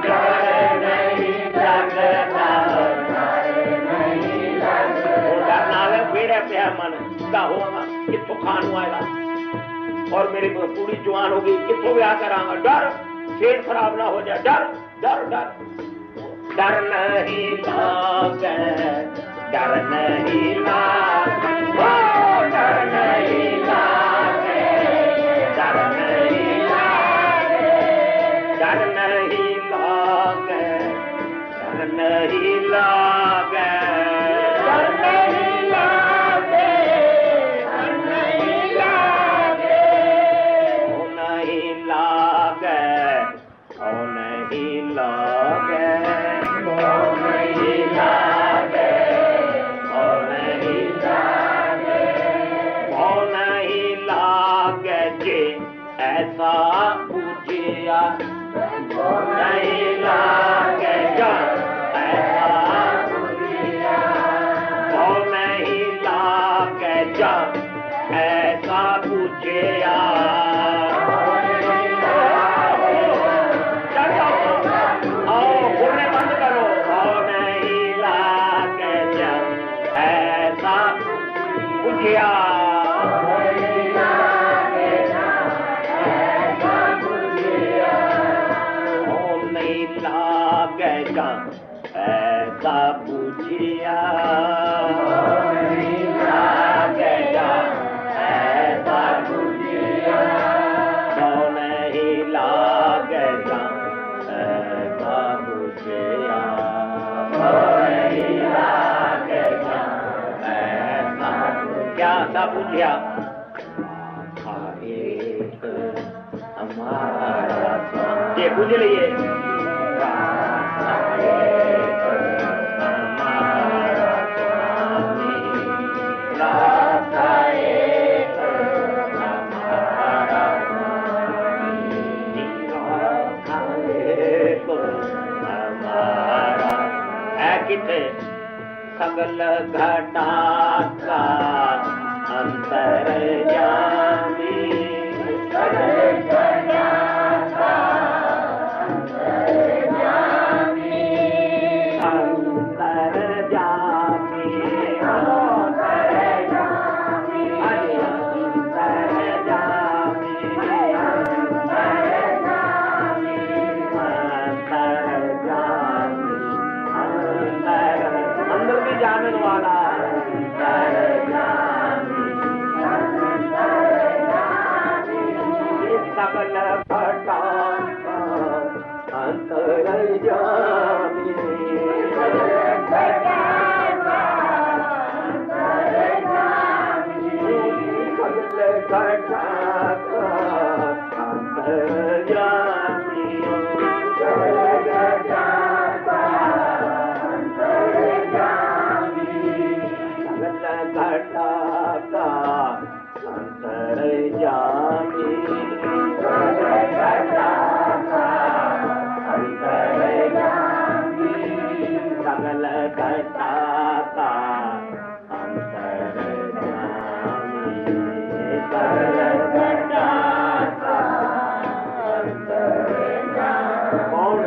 डर नहीं लगता, डर नाले बेड़े पे मन का होगा कितों खानू आएगा और मेरी पूरी जवान होगी कितों भी आकर आऊंगा, डर पेट खराब ना हो जाए, डर डर डर डर नहीं लागे, डर नहीं लागे, डर नहीं लागे, डर नहीं लागे, डर नहीं लागे, डर नहीं लागे, डर नहीं लागे, डर नहीं लागे, ओ नहीं लागे, ओ नहीं लागे, ओ नहीं लागे, ओ नहीं लागे, ओ नहीं लागे जे ऐसा पूजिया, ओ नहीं लागे जो ऐसा पूजिया, ओ नहीं लागे जो ऐसा पूजिया, ऐसा पूछिया, नहीं लागेगा, ऐसा पूछिया, नहीं लागेगा, ऐसा पूछिया, नहीं लागेगा, ऐसा क्या था पूछिया, एक हमारा ये पूछ लीजिए, सगल घटा का अंतर जामी, सगल घटा का अंतर जामी, अंतर जामी, अंतर जामी, अंतर जामी, अंतर जामी, अंतर जामी, अंदर भी जाने वाला सकल घटा अंतर जामी, सकल घटा अंतर जामी, घटा का अंतर जामी, घटा का अंतर जामी, सगल घटा का अंतर जामी, सगल घटा का अंतर जामी, कौन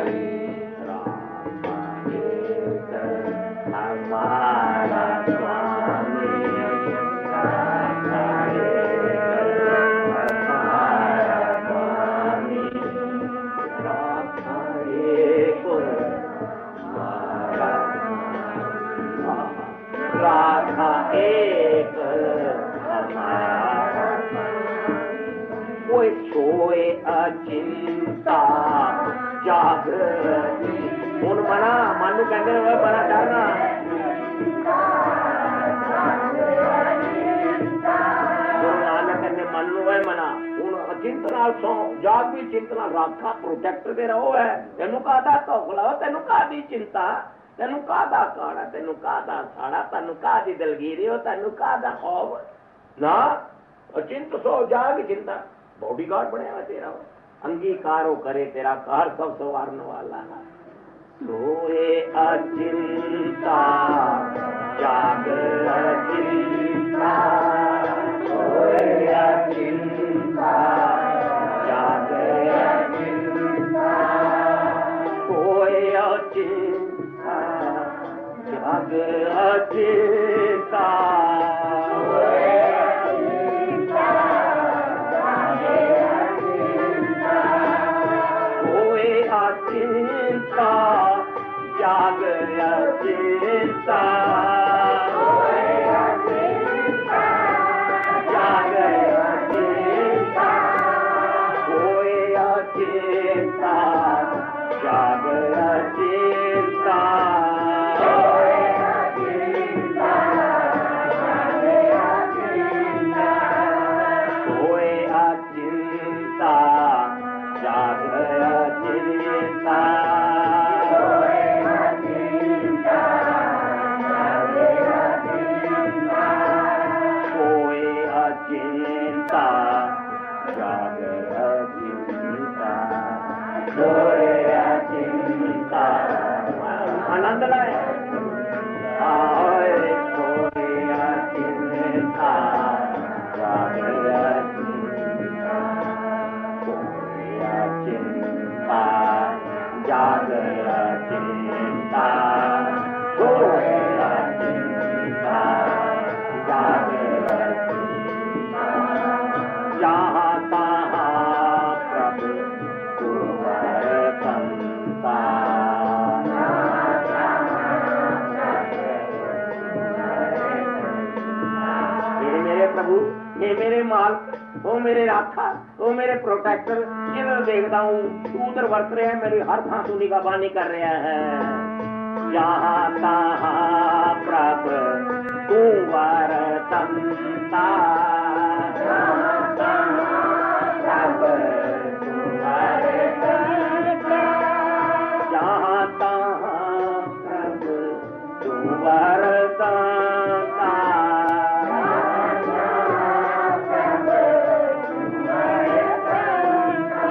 हमारा राधा एक हमारा, कोई सोए अचिंता जागृति, ਹੁਣ ਮਨਾ ਮਨ ਨੂੰ ਕਹਿੰਦੇ ਹੋਏ ਬੜਾ ਡਰਨਾ, ਗੁਰੂ ਨਾਨਕ ਕਹਿੰਦੇ ਮਨ ਨੂੰ ਹੈ ਮਨਾ, ਹੁਣ ਅਚਿੰਤ ਨਾਲ ਸੋ ਜਾਗ ਵੀ ਚਿੰਤ ਨਾਲ ਰਾਖਾ ਪ੍ਰੋਟੈਕਟ ਦੇ ਰਹੋ ਹੈ, ਤੈਨੂੰ ਕਾਹਦਾ ਧੋਖਲਾ, ਤੈਨੂੰ ਕਾਹਦੀ ਚਿੰਤਾ, ਤੈਨੂੰ ਕਾਹਦਾ ਕਾੜਾ, ਤੈਨੂੰ ਕਾਹਦਾ ਸਾੜਾ, ਤੈਨੂੰ ਕਾਹਦੀ ਦਲਗੀਰੀ, ਤੈਨੂੰ ਕਾਹਦਾ ਖੌਫ ਨਾ, ਅਚਿੰਤ ਸੋ ਜਾਗ ਚਿੰਤਾ, बॉडीगार्ड बने हुआ तेरा, अंगीकारो करे तेरा कार सब संवारने वाला है। सोए अचिंता जाग अचिंता, सोए अचिंता जाग अचिंता कोई अचिंता जाग अचिंता जाग अचिंता कोई अचिंता जाग अचिंता कोई अचिंता जाग अचिंता कोई अचिंता जाग अचिंता कोई अचिंता आनंद लाए आए कोई अचिंता जाग अचिंता कोई अचिंता जाग अचिंता कोई अचिंता जाग अचिंता जहाँ तहाँ प्रभु तुम्हारे संता मेरे प्रभु ये मेरे माल वो मेरे राखा वो मेरे प्रोटेक्टर जिधर देखता हूँ तू उधर वर्त रहे हैं मेरी हर थां तू निगहबानी कर रहे हैं जहाँ तहाँ प्रभु तू वर्तंता जहाँ तहाँ प्रभु तू वर्तंता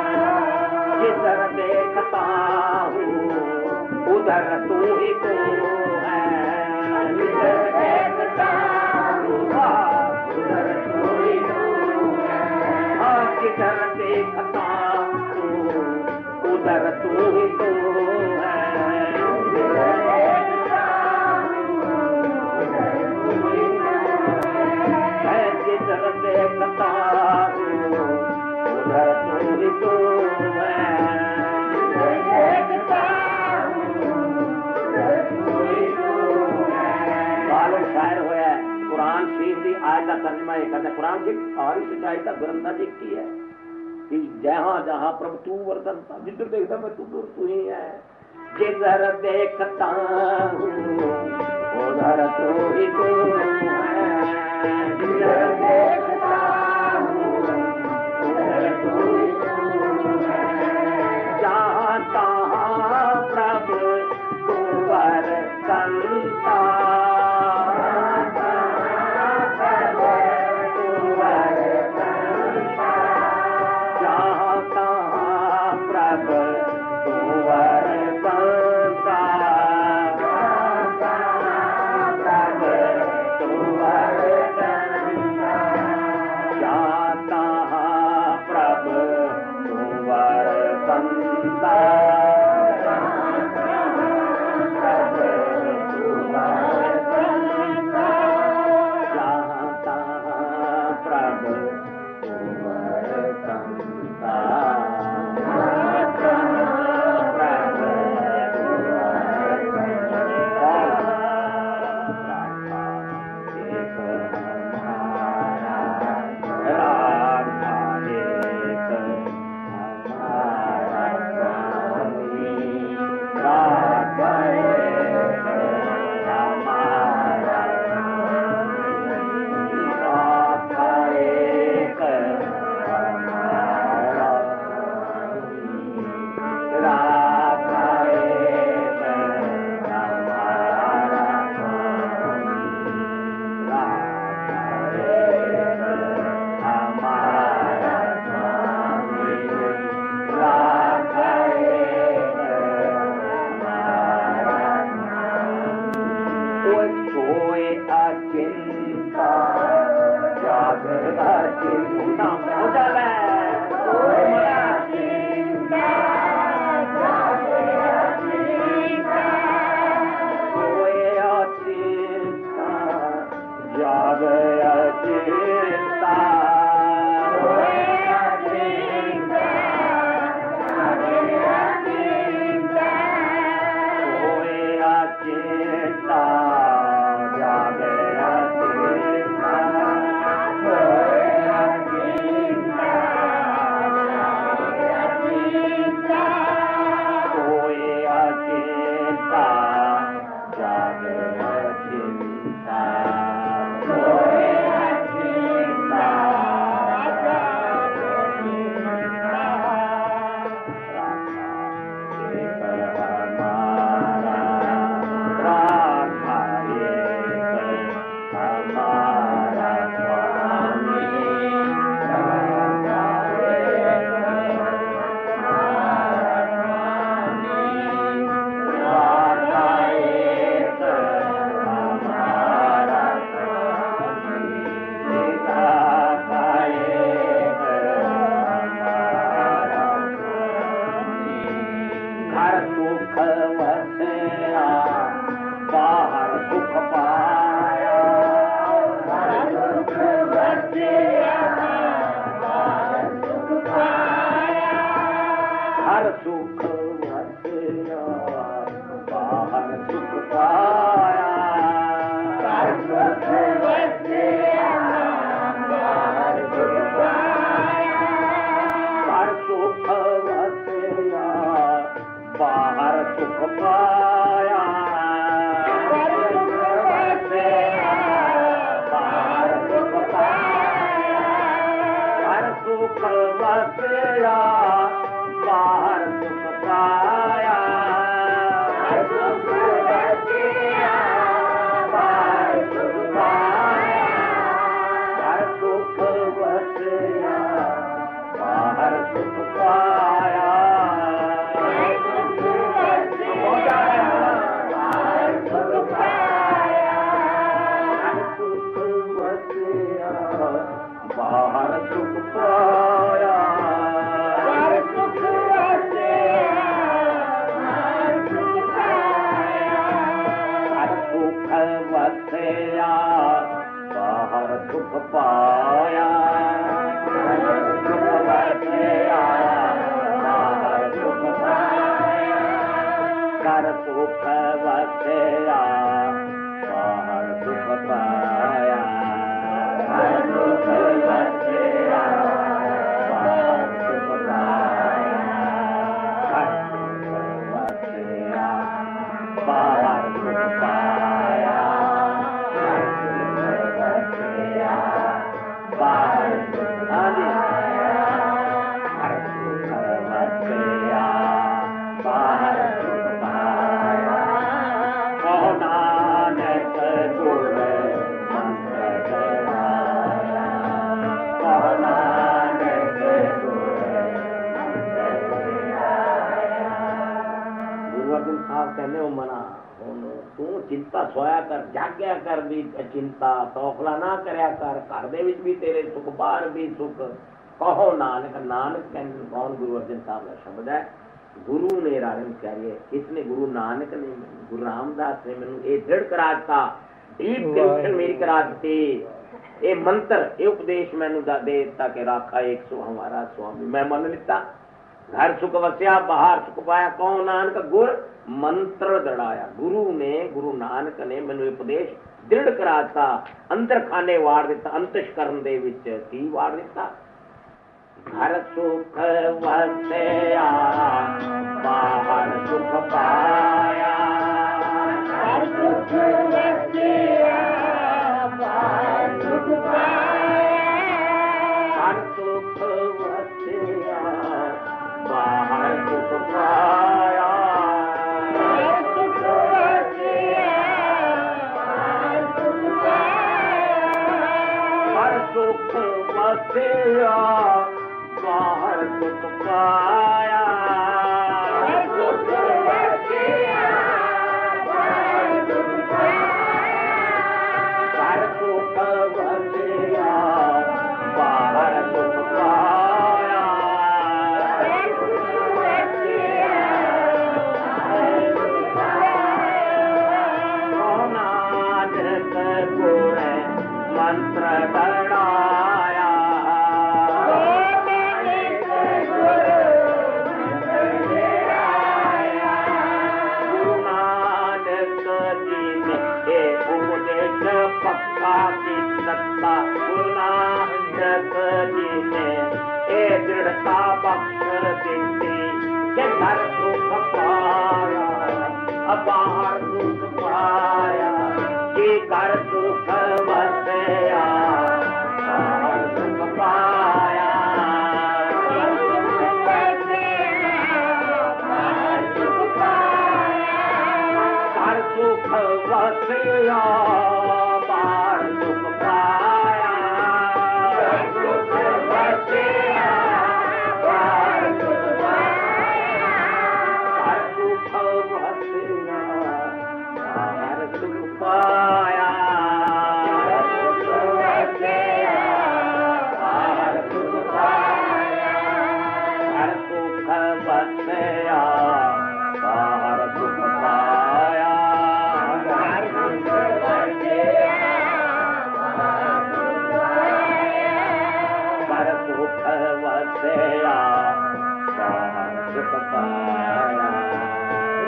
जिधर देखता हूँ उधर तू ही तो है जिधर देखता हूँ उधर तू ही तो है जिधर देखता हूँ उधर तू ही तो है जिधर देखता हूँ उधर तू ही तो है जिधर देखता हूँ उधर तू ही तो है शायर होया कुरान शरीफ की आयत का तर्जमा यह करता कुरान की सारी सच्चाई का ग्रंथा जी की है कि जहाँ जहाँ प्रभु तू वर्तनता जिधर देखता मैं तू ही है जिधर देखता हूँ उधर तू ही तो है जिधर देखता हूँ उधर तू ही तो है जहाँ तहाँ प्रभु तू वर्तनता सुख पाया, घर सुख वसिया बाहर सुख पाया, घर सुख वसिया बाहर सुख पाया, घर सुख वसिया बाहर सुख पाया, घर सुख वसिया बाहर सुख पाया, घर सुख वसिया बाहर सुख पाया, घर सुख वसिया बाहर सुख पाया, घर सुख वसिया बाहर सुख पाया, घर सुख वसिया बाहर सुख पाया, घर सुख वसिया बाहर सुख पाया, घर सुख वसिया बाहर सुख पाया, घर सुख वसिया बाहर सुख पाया, घर सुख वसिया बाहर सुख पाया, घर सुख वसिया बाहर सुख पाया, कहो नानक गुर मंत्र गवाया, कहो नानक गुर मंत्र गवाया। गुरु अर्जन साहब कहने हो मना तू चिंता सोया कर, जाग्या कर भी चिंता तौखला ना करया कर, घर दे विच भी तेरे सुख बाहर भी सुख, कहो नानक। नानक कहने कौन? गुरु अर्जन साहब का शब्द है। गुरु ने राजन करिए, किसने? गुरु नानक ने, गुरु रामदास ने मैनू ये दृढ़ करा दिता, डीप कनेक्शन मेरी करा दी, ये मंत्र ये उपदेश मैनू दे दिता कि राखा एक सो हमारा स्वामी, मैं मन लिता, घर सुख वसिया बाहर सुख पाया, कौन? नानक गुर मंत्र दृढ़ाया। गुरु ने, गुरु नानक ने मैनू उपदेश दृढ़ कराता, अंदर खाने वाड़ दिता, अंतशकरण दे विच की वाड़ दिता, घर सुख वसिया बाहर सुख पाया, घर सुख वसिया बाहर सुख पाया, घर सुख वसिया बाहर सुख पाया, घर सुख वसिया बाहर सुख पाया, घर सुख वसिया बाहर सुख पाया, घर सुख वसिया बाहर सुख पाया, घर सुख वसिया बाहर सुख पाया, घर सुख वसिया बाहर सुख पाया, नानक गुर मंत्र दृढ़ाया, पक्का की सत्ता गुरु नानक जी ने ए दृढ़ता बख्श दी कि घर सुख पाया बाहर सुख पाया, कि घर सुख वसिया बाहर सुख पाया, घर सुख वसिया बाहर सुख पाया, घर सुख वसिया बाहर सुख पाया, घर सुख वसिया बाहर सुख पाया, घर सुख वसिया बाहर सुख पाया, घर सुख वसिया बाहर सुख पाया, घर सुख वसिया बाहर सुख पाया, घर सुख वसिया बाहर सुख वसिया बाहर सुख पाया,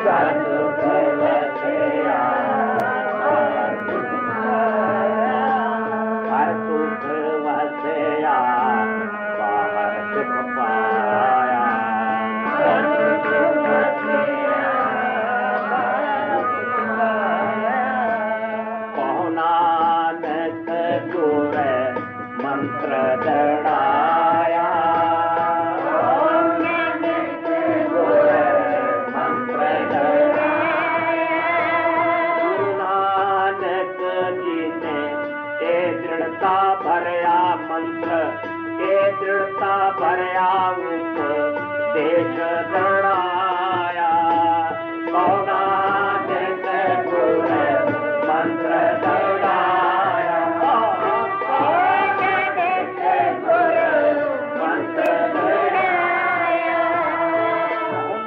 घर सुख वसिया बाहर सुख पाया, घर सुख वसिया बाहर सुख पाया, घर सुख वसिया दृढ़ाया कौना जैसे गुर मंत्र दृढ़ाया कौना जैसे गुर मंत्र दृढ़ाया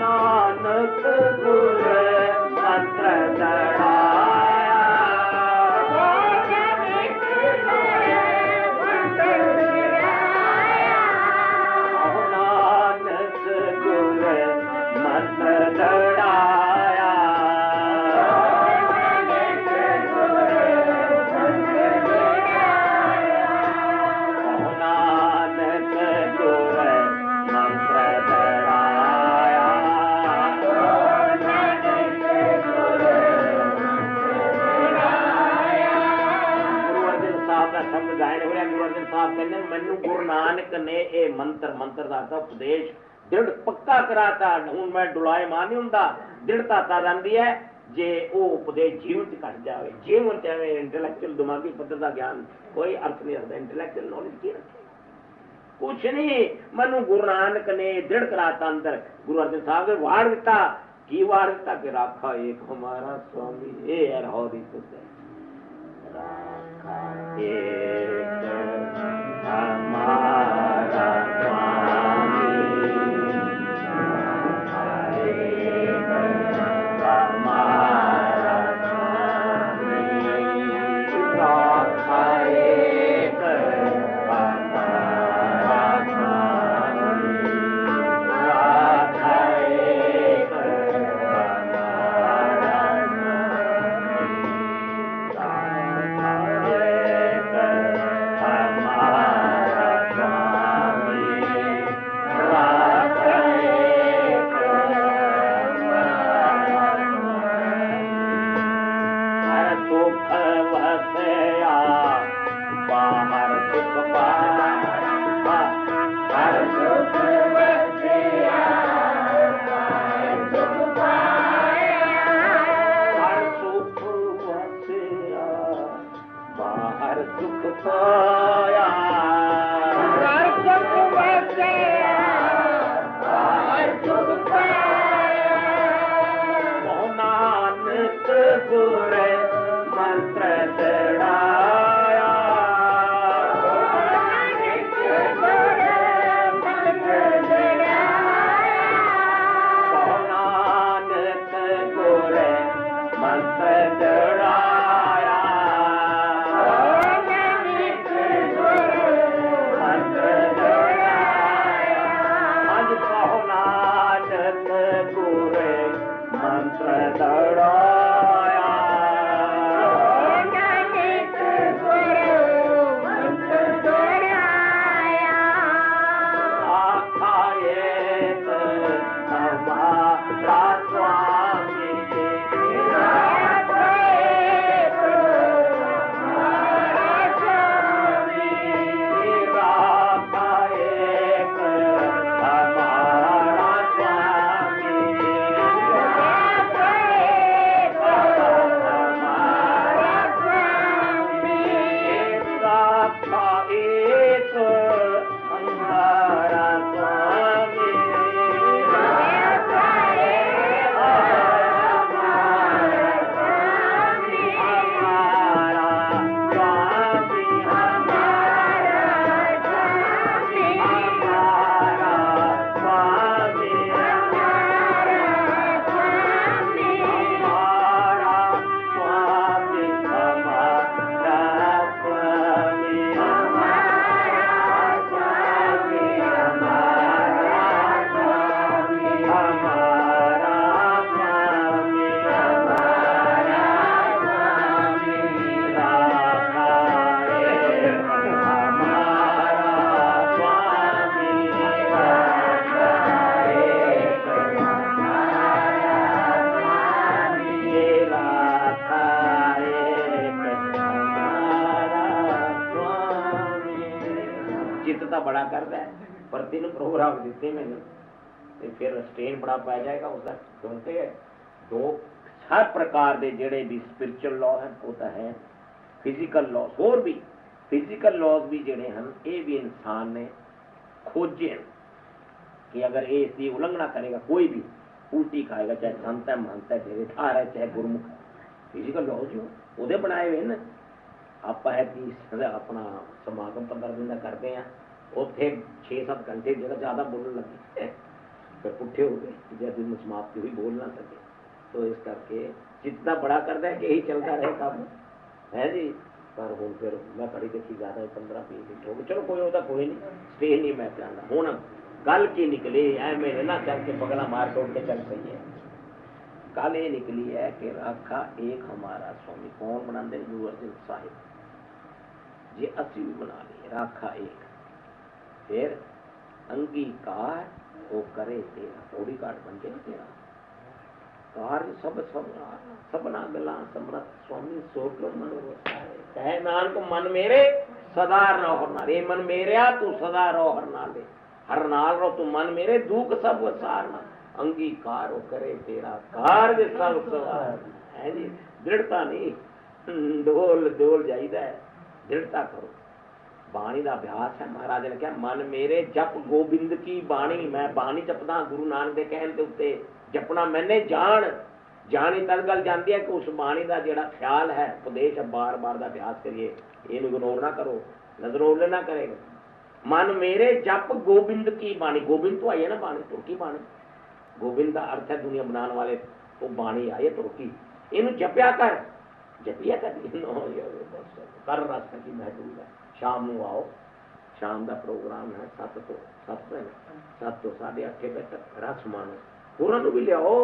नानक गुर मंत्र दृढ़ाया नानक गुर मंत्र दृढ़ाया नानक गुर मंत्र दृढ़ाया गुरु अर्जन साहब का शब्द गायन हो रहा। गुरु अर्जन साहब कहते मैनू गुरु नानक ने ये मंत्र का उपदेश दृढ़ पक्का कराता। हूँ मैं डुलाए मान नहीं होंदा, दृढ़ता तद आंदी है जे वो उपदेश जीवन च घट जाए। जीवन च इंटलैक्चुअल दिमागी पद्धर का ज्ञान कोई अर्थ नहीं रखता। इंटलैक्चुअल नॉलेज की रखे कुछ नहीं। मैनू गुरु नानक ने दृढ़ कराता अंदर। गुरु अर्जन साहब ने वाड़ दिता की वाड़ दिता कि राखा एक हमारा स्वामी ये है रहो दी राखा एक हमारा स्वामी हमारा स्वामी राखा एक हमारा स्वामी राखा एक हमारा सुख पाया नानक गुर मंत्र दृढ़ाया नानक गुर मंत्र दृढ़ाया मंत्र दृढ़ाया आखा एक हमारा स्वामी जितना बड़ा करता है पर 3 प्रोग्राम दिते मैंने फिर स्ट्रेन बड़ा पै जाएगा उसका। क्योंकि 2 हर प्रकार के जेड़े भी स्पिरिचुअल लॉ हैं वो तो है, फिजिकल लॉज और भी फिजिकल लॉज भी जेड़े हैं ये भी इंसान ने खोजे कि अगर ये इसकी उल्लंघना करेगा, कोई भी उल्टी खाएगा, चाहे संत है, महंत है, ठेकेदार है, चाहे गुरमुख है, किसी का लो जी ਉਹਦੇ ਬਣਾਏ ਹੋਏ ਨੇ। ਆਪਾਂ ਹੈ ਕਿ अपना समागम 15 दिन का करते हैं, ਉੱਥੇ 6-7 घंटे ਜਿਹੜਾ ज़्यादा बोलने लगे फिर पुट्ठे हो गए, जैसे दिन समाप्ति हुई बोल ना सके। तो इस करके जितना बड़ा करता है कि यही चलता रहे काम है जी। पर हूँ फिर मैं पढ़ी देखी ज़्यादा 15-20 मिनट हो गए, चलो कोई होता कोई नहीं, स्टे नहीं मैं चाहता हूँ ना। गल की निकली है मेरे ना चल के पगला मार तोड़ के चल सही है। गल ये निकली है कि राखा एक हमारा स्वामी कौन बना दे, गुरु अर्जन साहिब जी, असी भी बना लिए राखा एक। फिर अंगीकार वो करे तेरा, थोड़ी काट बन गया तेरा कार्य सब सबना गला समरथ स्वामी सोच मन कहे नानक मन मेरे सदा रहो हर नाल, ये मन मेरे तू सदा रहो हर नाले, हर नाल रहो तू मन मेरे, दुख सब सारना, अंगीकार करे तेरा कार्य सब सवार है जी। दृढ़ता नहीं, डोल डोल जाइदा है, दृढ़ता करो। बाणी का अभ्यास है, महाराज ने कहा मन मेरे जप गोबिंद की बाणी, मैं बाणी जपदा गुरु नानक के कहने के उत्ते जपना मैंने जान जानी तद गल जाती है कि उस बाणी का जोड़ा ख्याल है उपदेश है, बार बार का अभ्यास करिए, इन इग्नोर ना करो, नजर ना करेगा। मन मेरे जप गोबिंद की बाणी, गोबिंद तो आई है ना बाणी, तुर्की बाणी, गोबिंद का अर्थ है दुनिया बनाने वाले, वो बाणी आई है तुर्की, इन जपया कर, जपिया कर कर रस की मैं दूंगा। शाम को आओ, शाम का प्रोग्राम है 7 तो 7 है 7 तो 8:30 बजे तक रस मानो, होरां नूं भी लियाओ।